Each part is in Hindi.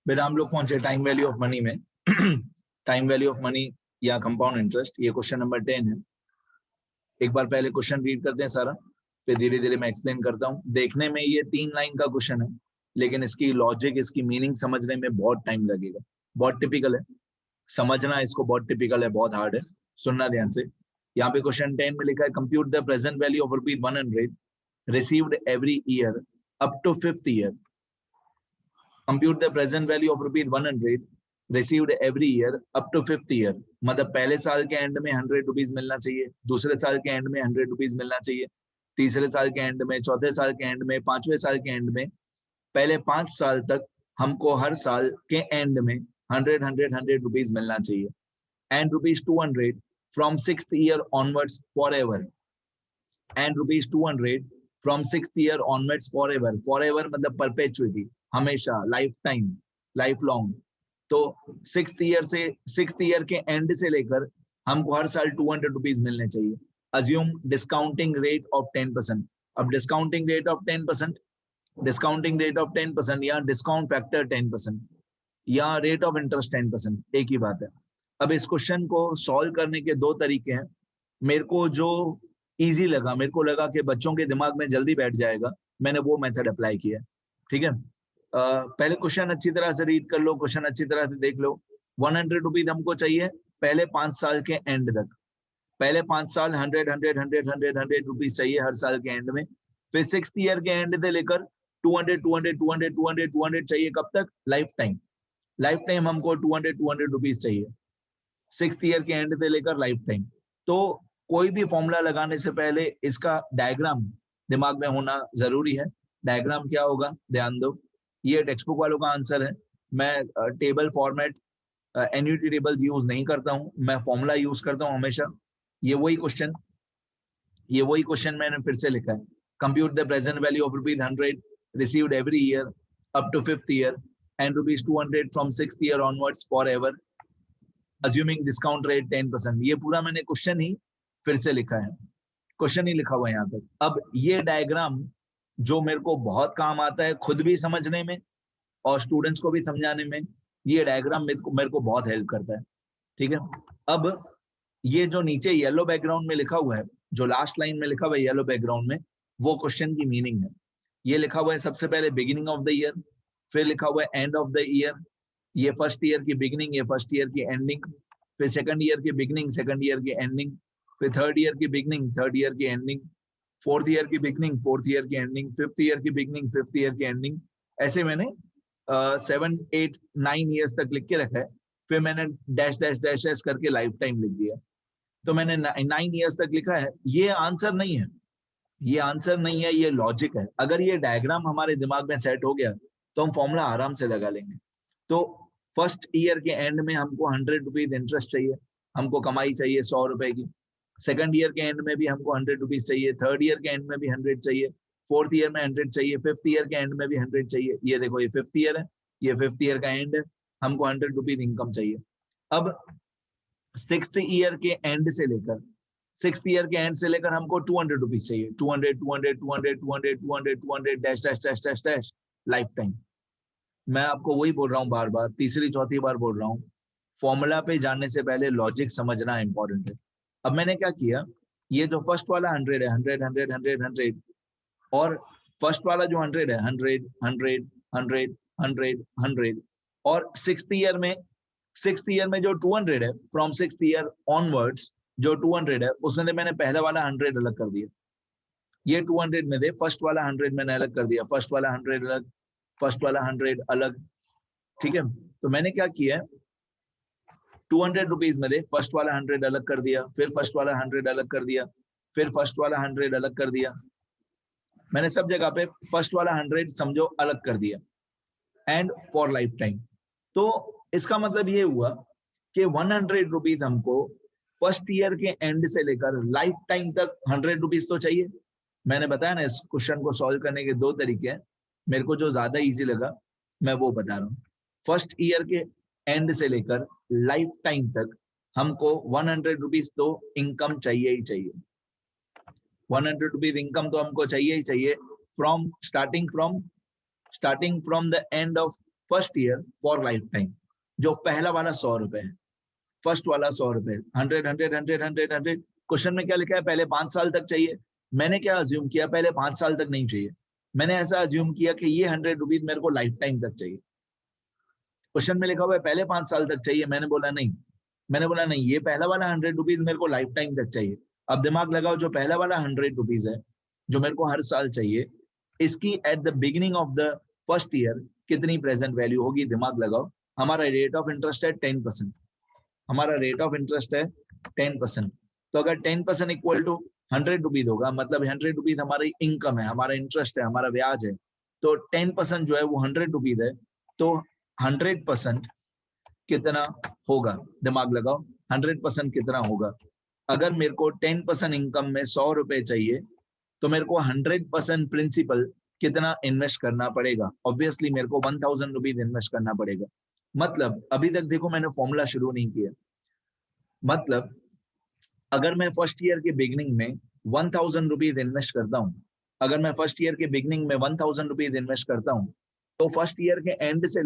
बेटा हम लोग पहुंचे टाइम वैल्यू ऑफ मनी में। टाइम वैल्यू ऑफ मनी या कंपाउंड इंटरेस्ट, ये क्वेश्चन नंबर 10 है। एक बार पहले क्वेश्चन रीड करते हैं सारा, फिर धीरे धीरे मैं एक्सप्लेन करता हूँ। देखने में ये 3 लाइन का क्वेश्चन है, लेकिन इसकी लॉजिक, इसकी मीनिंग समझने में बहुत टाइम लगेगा। बहुत टिपिकल है, समझना इसको बहुत टिपिकल है, बहुत हार्ड है। सुनना ध्यान से। यहाँ पे क्वेश्चन 10 में लिखा है, compute the present value of ₹100 received every year up to 5th year. Compute the present value of ₹100 received every year up to 5th year. मतलब पहले साल के एंड में ₹100 मिलना चाहिए, दूसरे साल के एंड में ₹100 मिलना चाहिए, तीसरे साल के एंड में, चौथे साल के एंड में, पांचवें साल के एंड में, पहले 5 साल तक हमको हर साल के एंड में 100 रुपीज मिलना चाहिए। And ₹200 from 6th year onwards for ever. And ₹200 from 6th year onwards for ever. For ever मतलब परपेचुअली, हमेशा, लाइफ टाइम, लाइफ लॉन्ग। तो 6th ईयर के एंड से लेकर हमको हर साल ₹200 मिलने चाहिए। Assume discounting rate of 10%। अब discounting rate of 10%, discounting rate of 10% या डिस्काउंट फैक्टर 10% या रेट ऑफ इंटरेस्ट 10%, एक ही बात है। अब इस क्वेश्चन को सॉल्व करने के 2 तरीके हैं। मेरे को जो इजी लगा, मेरे को लगा कि बच्चों के दिमाग में जल्दी बैठ जाएगा, मैंने वो मेथड अप्लाई किया। ठीक है, पहले क्वेश्चन अच्छी तरह से रीड कर लो, क्वेश्चन अच्छी तरह से देख लो। ₹100 हमको चाहिए पहले 5 साल के एंड तक। पहले 5 साल 100 चाहिए हर साल के एंड में। फिर 6th ईयर के एंड से लेकर 200 चाहिए। कब तक? Life time. लाइफ टाइम हमको 200 रुपीज चाहिए, 6th ईयर के एंड से लेकर लाइफ टाइम। तो कोई भी फॉर्मूला लगाने से पहले इसका डायग्राम दिमाग में होना जरूरी है। डायग्राम क्या होगा, ध्यान दो। ये टेक्स्ट बुक वालों का आंसर है। मैं table format, annuity tables use नहीं करता हूँ, मैं फॉर्मूला यूज करता हूँ हमेशा। ये वही क्वेश्चन मैंने फिर से लिखा है। Compute the present value of ₹100 received every year up to 5th year and ₹200 from 6th year onwards forever, assuming discount rate 10%। ये पूरा मैंने क्वेश्चन ही फिर से लिखा है, क्वेश्चन ही लिखा हुआ है यहाँ तक। अब ये डायग्राम जो मेरे को बहुत काम आता है खुद भी समझने में और स्टूडेंट्स को भी समझाने में, ये डायग्राम मेरे को बहुत हेल्प करता है। ठीक है, अब ये जो नीचे येलो बैकग्राउंड में लिखा हुआ है, जो लास्ट लाइन में लिखा हुआ है येलो बैकग्राउंड में, वो क्वेश्चन की मीनिंग है। ये लिखा हुआ है सबसे पहले बिगिनिंग ऑफ द ईयर, फिर लिखा हुआ है एंड ऑफ द ईयर। ये फर्स्ट ईयर की बिगिनिंग, ये फर्स्ट ईयर की एंडिंग, फिर सेकंड ईयर की बिगिनिंग, सेकंड ईयर की एंडिंग, फिर थर्ड ईयर की बिगिनिंग, थर्ड ईयर की एंडिंग, फोर्थ ईयर की बिगिनिंग, फोर्थ ईयर की एंडिंग, फिफ्थ ईयर की बिगिनिंग, फिफ्थ ईयर की एंडिंग। ऐसे मैंने 7, 8, 9 ईयर्स तक लिख के रखा है। फिर मैंने डैश डैश डैश डैश करके लाइफ टाइम लिख दिया। तो मैंने 9 ईयर्स तक लिखा है। ये आंसर नहीं है, ये आंसर नहीं है, ये लॉजिक है। अगर ये डायग्राम हमारे दिमाग में सेट हो गया तो हम फॉर्मूला आराम से लगा लेंगे। तो फर्स्ट ईयर के एंड में हमको 100 रुपीज इंटरेस्ट चाहिए, हमको कमाई चाहिए 100 रुपए की। सेकंड ईयर के एंड में भी हमको 100 रुपीज चाहिए, थर्ड ईयर के एंड में भी 100 चाहिए, फोर्थ ईयर में 100 चाहिए, फिफ्थ ईयर के एंड में भी 100 चाहिए। ये देखो, ये फिफ्थ ईयर है, ये फिफ्थ ईयर का एंड है, हमको 100 रुपीज इनकम चाहिए। अब 6th ईयर के एंड से लेकर, 6th ईयर के एंड से लेकर हमको 200 रुपीज चाहिए। 200 200 200 200 200 200 dash dash dash dash dash life time. मैं आपको वही बोल रहा हूँ बार बार, तीसरी चौथी बार बोल रहा हूँ, फॉर्मूला पे जाने से पहले लॉजिक समझना इंपॉर्टेंट है। अब मैंने क्या किया, ये जो फर्स्ट वाला 100 है, 100 100 100 100, और फर्स्ट वाला जो 100 है, 100 100 100 100 100, और 6th ईयर में जो 200 है, फ्रॉम 6th ईयर ऑनवर्ड्स जो 200 है, उसमें मैंने पहले वाला 100 अलग कर दिया। ये 200 में थे, फर्स्ट वाला 100 मैंने अलग कर दिया, फर्स्ट वाला 100 अलग, फर्स्ट वाला 100 अलग। ठीक है, तो मैंने क्या किया, 200 रुपीज में थे, फर्स्ट वाला 100 अलग कर दिया, फिर फर्स्ट वाला 100 अलग कर दिया, फिर फर्स्ट वाला 100 अलग कर दिया। मैंने सब जगह पे फर्स्ट वाला 100 समझो अलग कर दिया, एंड फॉर लाइफ टाइम। तो इसका मतलब ये हुआ कि 100 रुपीज हमको फर्स्ट ईयर के एंड से लेकर लाइफ टाइम तक 100 रुपीज तो चाहिए। मैंने बताया ना, इस क्वेश्चन को सॉल्व करने के 2 तरीके हैं, मेरे को जो ज्यादा इजी लगा मैं वो बता रहा हूँ। फर्स्ट ईयर के एंड से लेकर लाइफ टाइम तक हमको 100 रुपीज तो इनकम चाहिए ही चाहिए। 100 रुपीज इनकम तो हमको चाहिए ही चाहिए, starting from the end of first year for life time, जो पहला वाला 100 रुपए है, फर्स्ट वाला 100 रुपए, 100 क्वेश्चन में क्या लिखा है, पहले 5 साल तक चाहिए। मैंने क्या अज्यूम किया, पहले 5 साल तक नहीं चाहिए, मैंने ऐसा अज्यूम किया कि ये 100 रुपीज मेरे को लाइफ टाइम तक चाहिए। क्वेश्चन में लिखा हुआ है पहले 5 साल तक चाहिए, मैंने बोला नहीं, ये पहला वाला 100 रुपीज मेरे को लाइफ टाइम तक चाहिए। अब दिमाग लगाओ, जो पहला वाला 100 रुपीज है जो मेरे को हर साल चाहिए, इसकी eight the beginning of the first year कितनी प्रेजेंट वैल्यू होगी, दिमाग लगाओ। हमारा रेट ऑफ इंटरेस्ट है 10%, हमारा रेट ऑफ इंटरेस्ट है 10%। तो अगर 10% इक्वल टू 100 रुपीज होगा, मतलब 100 रुपीज हमारी इनकम है, हमारा इंटरेस्ट है, हमारा ब्याज है, तो 10% जो है वो 100 रुपीज है, तो 100% कितना होगा, दिमाग लगाओ, 100% कितना होगा। अगर मेरे को 10% इनकम में 100 रुपए चाहिए, तो मेरे को 100% प्रिंसिपल कितना इन्वेस्ट करना पड़ेगा, ऑब्वियसली मेरे को 1000 रुपीज इन्वेस्ट करना पड़ेगा। मतलब अभी तक देखो मैंने फॉर्मूला शुरू नहीं किया, मतलब अगर मैं फर्स्ट ईयर के बिगिनिंग में 1000 रुपीज इन्वेस्ट करता हूँ, अगर मैं फर्स्ट ईयर के बिगिनिंग में 1000 रुपीज इन्वेस्ट करता हूँ, तो फर्स्ट ईयर के एंड से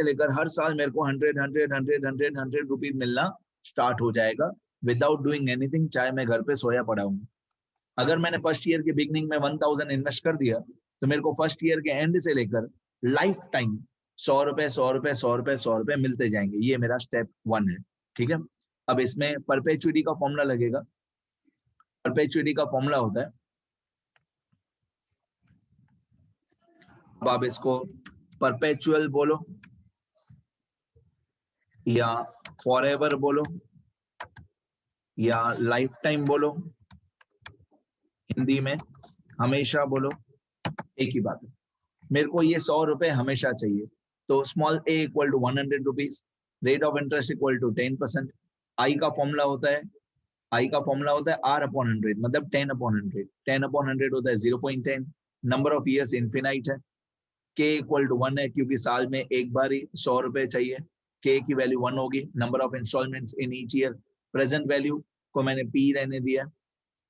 लेकर हर साल मेरे को 100 रुपीज मिलना स्टार्ट हो जाएगा विदाउट डूइंग एनीथिंग, चाहे मैं घर पे सोया पड़ा हूँ। अगर मैंने फर्स्ट ईयर के बिगिनिंग में 1000 इन्वेस्ट कर दिया, तो मेरे को फर्स्ट ईयर के एंड से लेकर लाइफ टाइम 100 रुपए मिलते जाएंगे। ये मेरा स्टेप 1 है, ठीक है। अब इसमें परपेचुइटी का फॉर्मूला लगेगा। परपेचुइटी का फॉर्मूला होता है, अब आप इसको परपेचुअल बोलो या फॉरएवर बोलो या लाइफ टाइम बोलो, हिंदी में हमेशा बोलो, एक ही बात है। मेरे को ये 100 रुपए हमेशा चाहिए, तो small a equal to 100 rupees, rate of interest equal to 10%। I का फॉर्मूला होता है R अपॉन 100, मतलब 10 अपॉन 100, 10 अपॉन 100 होता है 0.10। नंबर ऑफ ईयर्स इनफिनाइट है, k इक्वल टू 1 है, क्योंकि साल में एक बार ही 100 रुपए चाहिए, k की वैल्यू 1 होगी। Number of installments in each year, present value को मैंने p रहने दिया,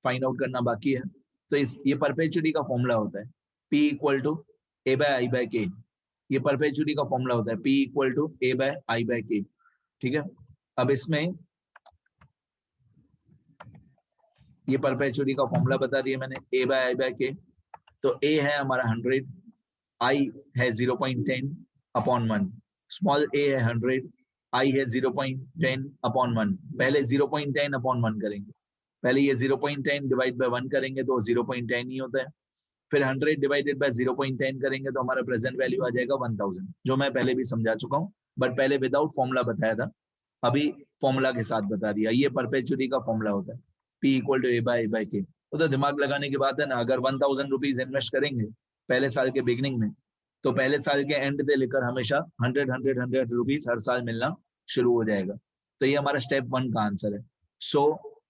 फाइंड आउट करना बाकी है। तो ये परपेचुइटी का फॉर्मूला होता है, p equal to a by I by k, ये परपेचुइटी का फॉर्मूला होता है, p equal to a by I by k, ठीक है। अब इसमें ये परपेचुइटी का फॉर्मूला बता दिया मैंने, a by I by k। तो a है हमारा 100, i है 0.10 अपॉन 1, स्मॉल a है 100, i है 0.10 अपॉन 1। पहले 0.10 अपॉन 1 करेंगे, पहले ये 0.10 डिवाइड बाय 1 करेंगे तो 0.10 ही होता है, फिर 100 डिवाइडेड बाय 0.10 करेंगे तो हमारा प्रेजेंट वैल्यू आ जाएगा 1000, जो मैं पहले भी समझा चुका हूँ, बट पहले विदाउट फॉर्मूला बताया था, अभी फॉर्मूला के साथ बता दिया। ये परपेचुइटी का फॉर्मूला होता है, p equal to a by k। तो दिमाग लगाने की बात है ना, अगर 1000 रुपीज इन्वेस्ट करेंगे पहले साल के बिगिनिंग में, तो पहले साल के एंड से लेकर हमेशा 100 रुपीज हर साल मिलना शुरू हो जाएगा। तो ये हमारा स्टेप 1 का आंसर है। So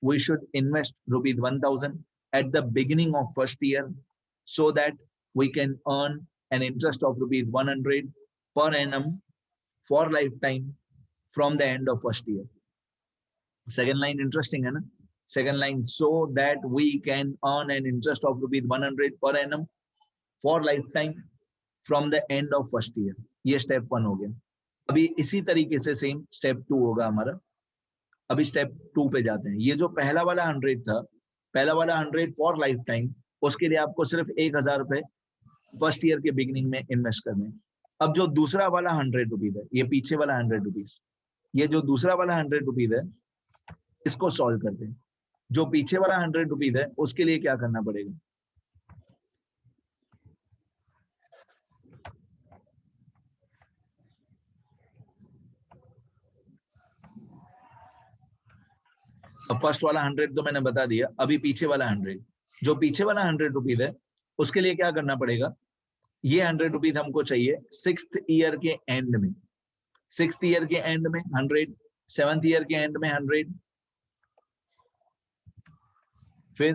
we should invest rupees 1000 at the beginning of first year, so that we can earn an interest of rupees 100 per annum for lifetime from the end of first year. Second line interesting है ना, second line, so that we can earn an interest of rupees 100 per annum for lifetime from the end of first year। ये step 1 हो गया। अभी इसी तरीके से सेम step 2 होगा हमारा। अभी step 2 पे जाते हैं। ये जो पहला वाला 100 था, पहला वाला 100 फॉर लाइफ टाइम, उसके लिए आपको सिर्फ 1000 रुपए फर्स्ट ईयर के बिगिनिंग में इन्वेस्ट करने हैं। अब जो दूसरा वाला 100 रुपीज है, ये पीछे वाला 100 रुपीज, ये जो दूसरा वाला 100 रुपीज है, इसको सॉल्व करते हैं। जो पीछे वाला 100 रुपीज है, उसके लिए क्या करना पड़ेगा, अब फर्स्ट वाला 100 तो मैंने बता दिया, अभी पीछे वाला 100, जो पीछे वाला 100 रुपीज है, उसके लिए क्या करना पड़ेगा, ये 100 रुपीज हमको चाहिए 6th ईयर के एंड में, 6th ईयर के एंड में 100, 7th ईयर के एंड में 100, फिर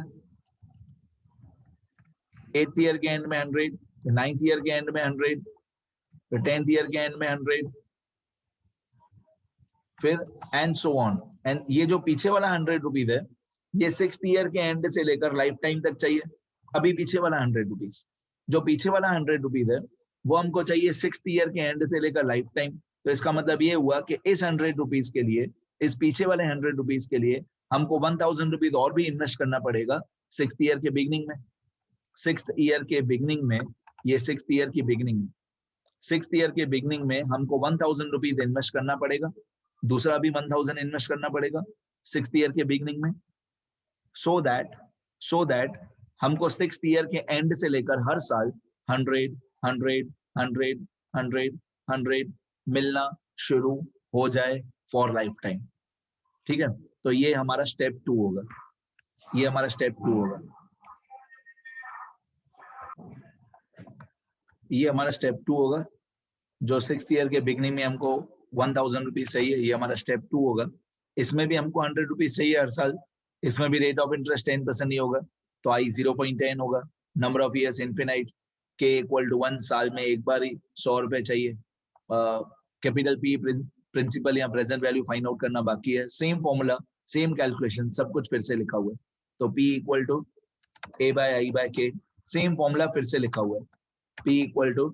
8th ईयर के एंड में 100, 9th ईयर के एंड में 100, फिर 10th ईयर के एंड में 100, फिर एंड सो ऑन। एंड ये जो पीछे वाला 100 रुपीज है, ये 6th ईयर के एंड से लेकर लाइफ टाइम तक चाहिए। अभी पीछे वाला 100 रुपीज, जो पीछे वाला 100 रुपीज है, वो हमको चाहिए 6th ईयर के एंड से लेकर लाइफ टाइम। तो इसका मतलब ये हुआ कि इस 100 रुपीज के लिए, इस पीछे वाले 100 रुपीज के लिए हमको 1000 रुपीज और भी इन्वेस्ट करना पड़ेगा 6th ईयर के बिगनिंग में। 6th ईयर के बिगनिंग में, ये 6th ईयर की बिगनिंग, 6th ईयर के बिगनिंग में हमको 1000 रुपीज इन्वेस्ट करना पड़ेगा, दूसरा भी 1000 इन्वेस्ट करना पड़ेगा 6th ईयर के बिगनिंग में, सो दैट हमको 6th ईयर के एंड से लेकर हर साल 100 100 100 100 100 मिलना शुरू हो जाए फॉर लाइफ टाइम। ठीक है, तो ये हमारा स्टेप 2 होगा, ये हमारा स्टेप 2 होगा, ये हमारा स्टेप 2 होगा। जो 6th ईयर के बिगनिंग में हमको 1000 रुपीज चाहिए, ये हमारा स्टेप 2 होगा। इसमें भी हमको 100 रुपीज चाहिए हर साल, इसमें भी रेट ऑफ इंटरेस्ट 10% ही होगा, तो आई 0.10 होगा। नंबर ऑफ ईयर्स इनफिनाइट, के इक्वल टू 1, साल में एक बार ही 100 रुपए चाहिए। कैपिटल पी प्रिंसिपल या प्रेजेंट वैल्यू फाइंड आउट करना बाकी है, सेम फॉर्मूला, सेम कैलकुलेशन, सब कुछ फिर से लिखा हुआ है। तो P equal to A/I/K, same formula फिर से लिखा हुआ है, P इक्वल टू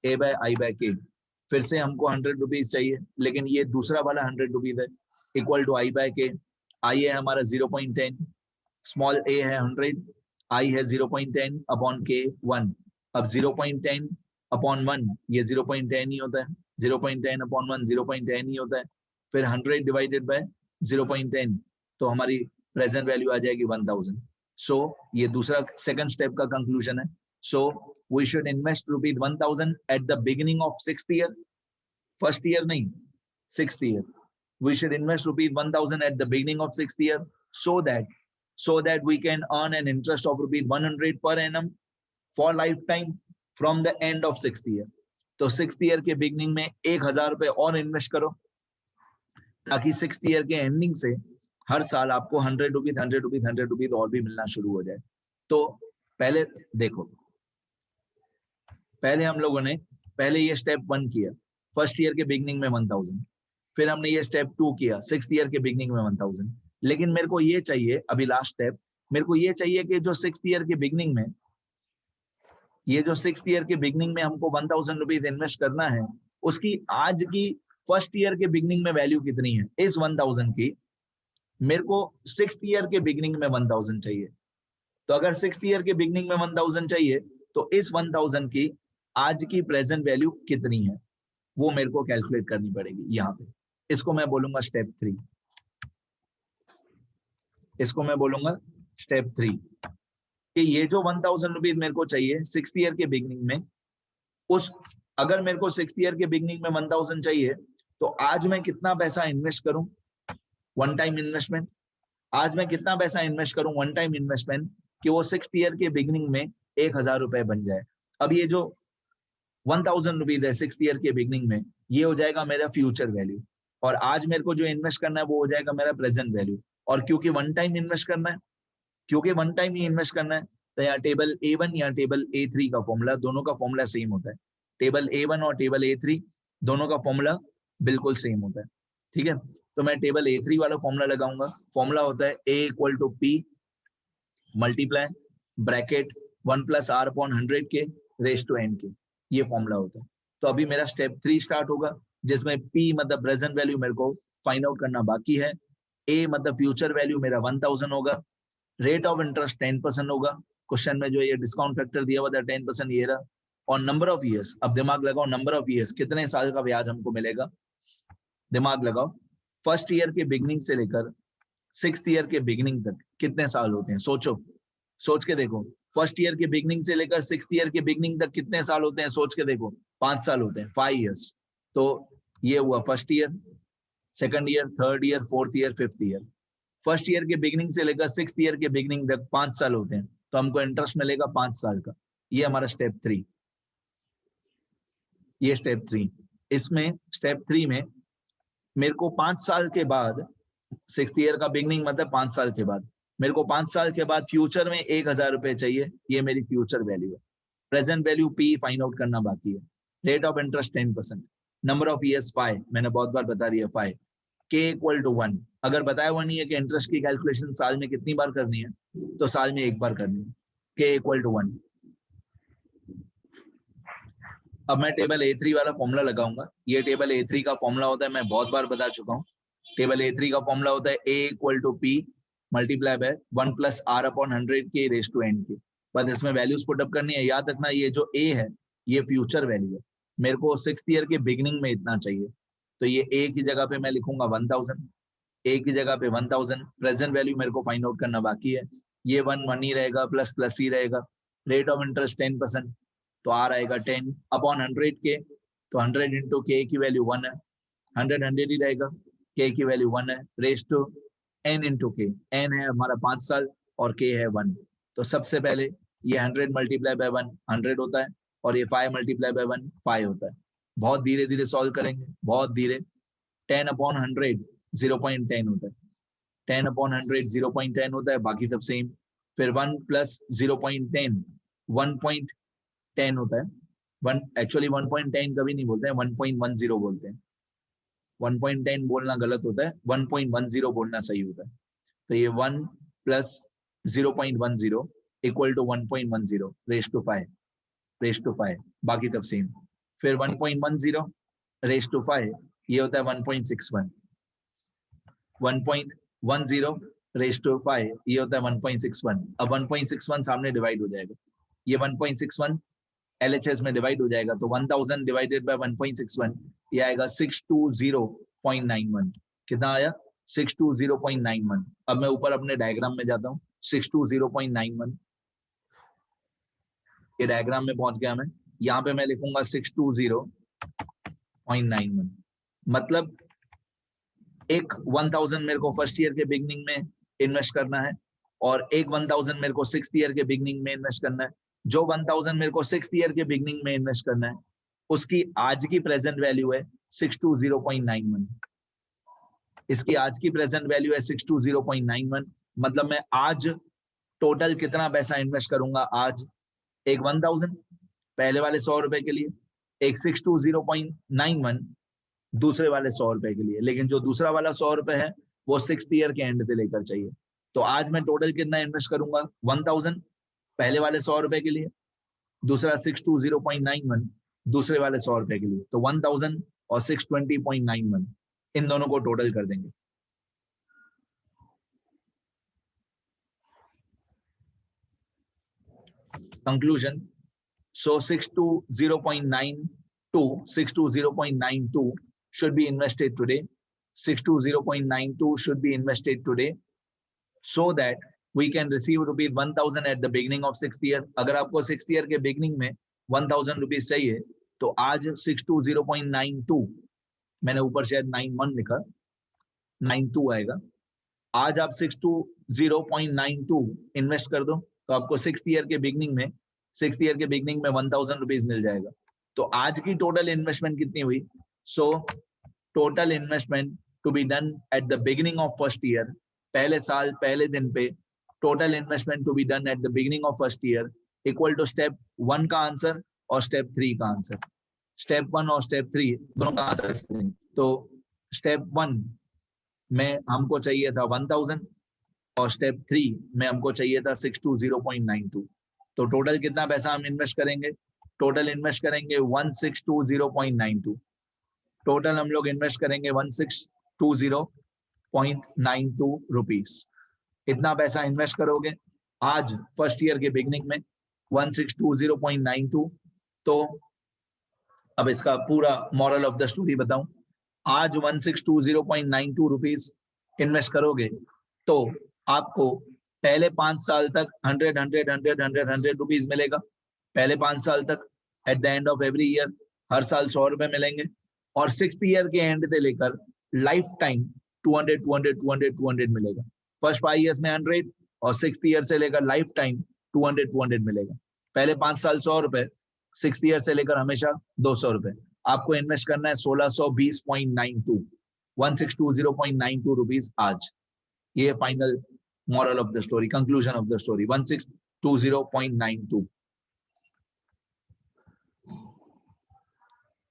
A/I/K। फिर से हमको 100 रुपीज चाहिए, लेकिन ये दूसरा वाला 100 रुपीज है, इक्वल टू I/K। I है हमारा 0.10, स्मॉल a है 100, I है 0.10 अपॉन K 1। अब 0.10 अपॉन 1 ये 0.10 ही होता है, 0.10 अपॉन 1 0.10 ही होता है, फिर 100 डिवाइडेड बाय 0.10, तो हमारी प्रेजेंट वैल्यू आ जाएगी 1000। सो ये दूसरा सेकंड स्टेप का कंक्लूजन है। So we should invest rupees 1000 at the beginning of 6th year, first year नहीं 6th year. We should invest rupees 1000 at the beginning of 6th year, so that we can earn an interest of rupees 100 per annum for lifetime from the end of 6th year। तो 6th year के beginning में 1000 रुपए और इन्वेस्ट करो, ताकि 6th year के एंडिंग से हर साल आपको 100 रुपीज 100 रुपीज 100 रुपीज और भी मिलना शुरू हो जाए। तो पहले देखो, पहले हम लोगों ने पहले ये स्टेप 1 किया, फर्स्ट ईयर के बिगिनिंग में 1000, फिर हमने ये स्टेप 2 किया 6th ईयर के बिगिनिंग में 1000। लेकिन मेरे को ये चाहिए, अभी लास्ट स्टेप, मेरे को ये चाहिए कि जो 6th ईयर के बिगिनिंग में, ये जो 6th ईयर के बिगिनिंग में हमको 1000 रुपीज इन्वेस्ट करना है, उसकी आज की फर्स्ट ईयर के बिगिनिंग में वैल्यू कितनी है, इस 1000 की मेरे को 6th ईयर के बिगिनिंग में 1000 चाहिए। तो अगर 6th ईयर के बिगिनिंग में 1000 चाहिए, तो इस 1000 की आज की प्रेजेंट वैल्यू कितनी है, वो मेरे को कैलकुलेट करनी पड़ेगी यहाँ पे। इसको मैं बोलूंगा स्टेप 3, इसको मैं बोलूंगा स्टेप 3, कि ये जो 1000 रुपीज मेरे को चाहिए 6th ईयर के बिगिनिंग में, उस अगर मेरे को 6th ईयर के बिगिनिंग में 1000 चाहिए, तो आज मैं कितना पैसा इन्वेस्ट करूं, वन टाइम इन्वेस्टमेंट, आज मैं कितना पैसा इन्वेस्ट करूं वन टाइम इन्वेस्टमेंट, कि वो 6th ईयर के बिगिनिंग में 1000 रुपए बन जाए। अब ये जो 1000 रुपीज है 6th ईयर के बिगिनिंग में, ये हो जाएगा मेरा फ्यूचर वैल्यू, और आज मेरे को जो इन्वेस्ट करना है वो हो जाएगा मेरा प्रेजेंट वैल्यू। और क्योंकि वन टाइम इन्वेस्ट करना है, क्योंकि वन टाइम ही इन्वेस्ट करना है, तो यहाँ टेबल A1 या टेबल A3 का फॉर्मूला, दोनों का फॉर्मूला सेम होता है। टेबल A1 और टेबल A3 दोनों का फॉर्मूला बिल्कुल सेम होता है। ठीक है, तो मैं टेबल A3 वाला फॉर्मूला लगाऊंगा। फॉर्मूला होता है A equal to P multiply bracket 1 + R/100 raise to n के, ये फॉर्मूला होता है। तो अभी मेरा स्टेप 3 स्टार्ट होगा, जिसमें P मतलब प्रेजेंट वैल्यू मेरे को फाइंड आउट करना बाकी है, A मतलब फ्यूचर वैल्यू मेरा 1000 होगा, रेट ऑफ इंटरेस्ट 10% होगा, क्वेश्चन में जो ये डिस्काउंट फैक्टर दिया हुआ था 10% ये रहा, और नंबर ऑफ ईयर्स, अब दिमाग लगाओ, नंबर ऑफ ईयर्स कितने साल का ब्याज हमको मिलेगा, दिमाग लगाओ, फर्स्ट ईयर के बिगिनिंग से लेकर 6th ईयर के बिगिनिंग तक कितने साल होते हैं, सोचो, सोच के देखो, फर्स्ट ईयर के बिगिनिंग से लेकर 6th ईयर के बिगिनिंग तक कितने साल होते हैं, सोच के देखो, 5 साल होते हैं, 5 इयर्स। तो ये हुआ first year, second year, third year, fourth year, fifth year. First year के बिगिनिंग से लेकर 6th ईयर के बिगिनिंग तक 5 साल होते हैं, तो हमको इंटरेस्ट मिलेगा 5 साल का। ये हमारा स्टेप 3, ये स्टेप 3। इसमें स्टेप 3 में मेरे को 5 साल के बाद, 6th ईयर का बिगिनिंग मतलब 5 साल के बाद, मेरे को 5 साल के बाद फ्यूचर में 1000 रुपए चाहिए, ये मेरी फ्यूचर वैल्यू है। Present value P find out करना बाकी है। Rate of interest 10%, number of years 5, मैंने बहुत बार बता दिया 5, K इक्वल टू 1। अगर बताया हुआ नहीं है कि इंटरेस्ट की कैलकुलेशन साल में कितनी बार करनी है, तो साल में एक बार करनी है, K इक्वल टू 1। अब मैं टेबल A3 वाला फॉर्मूला लगाऊंगा। ये टेबल A3 का फॉर्मूला होता है, मैं बहुत बार बता चुका हूँ। टेबल A3 का फॉर्मूला होता है A equal to P multiply by 1 plus R upon 100 के रेस टू n के। बस इसमें वैल्यूज पुटअप करनी है। याद रखना ये जो A है ये फ्यूचर वैल्यू है, मेरे को 6th ईयर के बिगनिंग में इतना चाहिए, तो ये A की जगह पे मैं लिखूंगा 1000, A की जगह पे 1000। प्रेजेंट वैल्यू मेरे को फाइंड आउट करना बाकी है। ये 1 ही रहेगा, प्लस प्लस ही रहेगा। रेट ऑफ इंटरेस्ट 10%, तो R आएगा 10 अपॉन 100 के, तो 100 इंटू के की वैल्यू 1 है, 100 ही रहेगा, के की वैल्यू 1 है, रेस टू n इंटू के। n है हमारा 5 साल और k है 1। तो सबसे पहले ये 100 मल्टीप्लाई बाय 1 100 होता है, और ये 5 मल्टीप्लाई बाय 1 5 होता है। बहुत धीरे धीरे सॉल्व करेंगे, बहुत धीरे। 10 अपॉन 100 0.10 होता है, 10 अपॉन 100 0.10 होता है, बाकी सब सेम। फिर 1 प्लस 0.10 1.10 होता है। 1 एक्चुअली 1.10 कभी नहीं बोलते हैं, 1.10 बोलते हैं। 1.10 बोलना गलत होता है, 1.10 बोलना सही होता है। तो ये 1 plus 0.10 equal to 1.10 raise to 5, बाकी तब सेम। फिर 1.10 रेस टू 5 ये होता है 1.61, 1.10 रेस टू 5 ये होता है 1.61। अब 1.61 सामने डिवाइड हो जाएगा, ये 1.61 LHS में डिवाइड हो जाएगा, तो 1000 डिवाइडेड बाय 1.61 ये आएगा 620.91। कितना आया? 620.91। अब मैं ऊपर अपने डायग्राम में जाता हूँ, 620.91 ये डायग्राम में पहुंच गया मैं। यहाँ पे मैं लिखूंगा 620.91, मतलब एक 1000 मेरे को फर्स्ट ईयर के बिगनिंग में इन्वेस्ट करना है, और एक 1000 मेरे को 6th ईयर के बिगनिंग में इन्वेस्ट करना है। जो 1000 मेरे को 6th ईयर के बिगनिंग में इन्वेस्ट करना है उसकी आज की प्रेजेंट वैल्यू है 620.91। इसकी आज की प्रेजेंट वैल्यू है 620.91, मतलब मैं आज टोटल कितना पैसा इन्वेस्ट करूंगा आज? एक 1000 पहले वाले 100 रुपए के लिए, एक 620.91 दूसरे वाले 100 रुपए के लिए। लेकिन जो दूसरा वाला 100 रुपए है वो 6th ईयर के एंड पे लेकर चाहिए। तो आज मैं टोटल कितना इन्वेस्ट करूंगा? 1000 पहले वाले 100 रुपए के लिए, दूसरा 620.91 दूसरे वाले 100 रुपए के लिए। तो 1000 और 620.91 इन दोनों को टोटल कर देंगे। Conclusion, so 620.92 should be invested today. 620.92 should be invested today so that we can receive rupees 1000 at the beginning of 6th year. अगर आपको 6th year के beginning में 1000 रुपीज चाहिए तो आज 620.92, मैंने ऊपर शायद 91 लिखा, 92 आएगा। आज आप 620.92 इन्वेस्ट कर दो तो आपको 6th ईयर के बिगनिंग में 1000 रुपीज मिल जाएगा। तो आज की टोटल इन्वेस्टमेंट कितनी हुई? So total investment to be done at the beginning of first year, पहले साल पहले दिन पे total investment to be done at the beginning of first year equal to step 1 का आंसर और स्टेप 3 का आंसर। स्टेप 1 और स्टेप 3 दोनों का आंसर। तो स्टेप 1 में हमको चाहिए था 1000 और स्टेप 3 में हमको चाहिए था 620.92। तो टोटल कितना पैसा हम इन्वेस्ट करेंगे? टोटल इन्वेस्ट करेंगे 1620.92। टोटल हम लोग इन्वेस्ट करेंगे 1620.92 रुपीस। इतना पैसा इन्वेस्ट करोगे आज फर्स्ट ईयर के बिगनिंग में 1620.92। तो अब इसका पूरा मॉरल ऑफ द स्टोरी बताऊं, आज 1620.92 रुपीस इन्वेस्ट करोगे तो आपको पहले 5 साल तक 100 रुपीज मिलेगा। पहले 5 साल तक at the end of every year हर साल 100 रुपए मिलेंगे, और 6th ईयर के एंड से लेकर लाइफ टाइम 200 मिलेगा। फर्स्ट 5 इयर्स में 100 और 6th ईयर से लेकर लाइफ टाइम 200 मिलेगा। पहले 5 साल 100 रुपए, 6th ईयर से लेकर हमेशा 200 रुपए। आपको इन्वेस्ट करना है 1620.92, 1620.92 रुपीज आज। ये final moral of the story, conclusion of the story, 1620.92।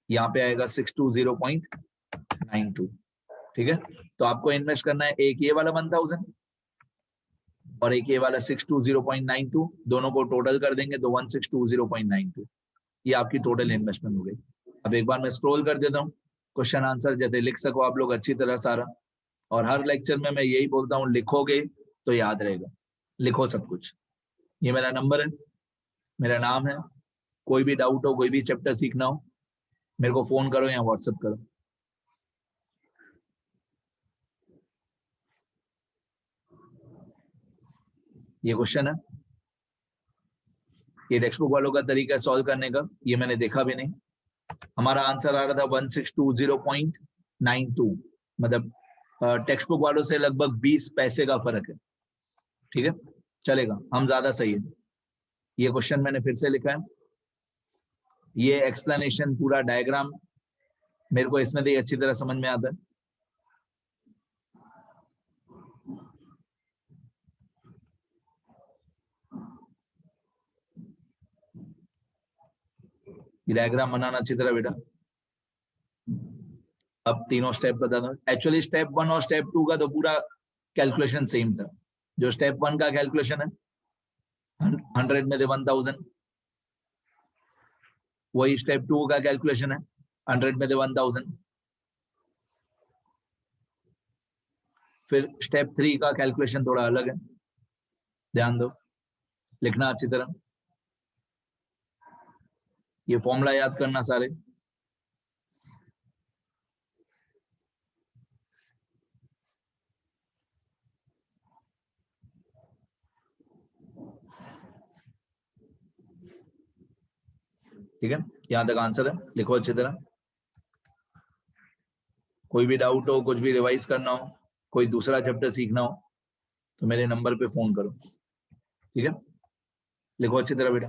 यहाँ पे आएगा 620.92। ठीक है, तो आपको इन्वेस्ट करना है एक ये वाला 1000 और एक ये वाला 620.92, दोनों को टोटल कर देंगे तो 1620.92। ये आपकी टोटल इन्वेस्टमेंट हो गई। अब एक बार मैं स्क्रॉल कर देता हूँ, क्वेश्चन आंसर जैसे लिख सको आप लोग अच्छी तरह सारा। और हर लेक्चर में मैं यही बोलता हूँ, लिखोगे तो याद रहेगा, लिखो सब कुछ। ये मेरा नंबर है, मेरा नाम है, कोई भी डाउट हो, कोई भी चैप्टर सीखना हो, मेरे को फोन करो या व्हाट्सएप करो। ये क्वेश्चन है, ये टेक्स्ट बुक वालों का तरीका सॉल्व करने का, ये मैंने देखा भी नहीं। हमारा आंसर आ रहा था 1620.92, मतलब टेक्स्ट बुक वालों से लगभग 20 पैसे का फर्क है। ठीक है, चलेगा, हम ज्यादा सही है। ये क्वेश्चन मैंने फिर से लिखा है, ये एक्सप्लेनेशन पूरा डायग्राम मेरे को इसमें भी अच्छी तरह समझ में आता है। ये डायग्राम बनाना अच्छी तरह बेटा। अब तीनों स्टेप बता दो। एक्चुअली स्टेप 1 और स्टेप 2 का तो पूरा कैलकुलेशन सेम था। जो स्टेप 1 का कैलकुलेशन है 100 में से 1000, वही स्टेप 2 का कैलकुलेशन है 100 में से 1000। फिर स्टेप 3 का कैलकुलेशन थोड़ा अलग है, ध्यान दो, लिखना अच्छी तरह। ये फॉर्मूला याद करना सारे। ठीक है, यहां तक आंसर है, लिखो अच्छी तरह। कोई भी डाउट हो, कुछ भी रिवाइज करना हो, कोई दूसरा चैप्टर सीखना हो, तो मेरे नंबर पे फोन करो। ठीक है, लिखो अच्छी तरह बेटा।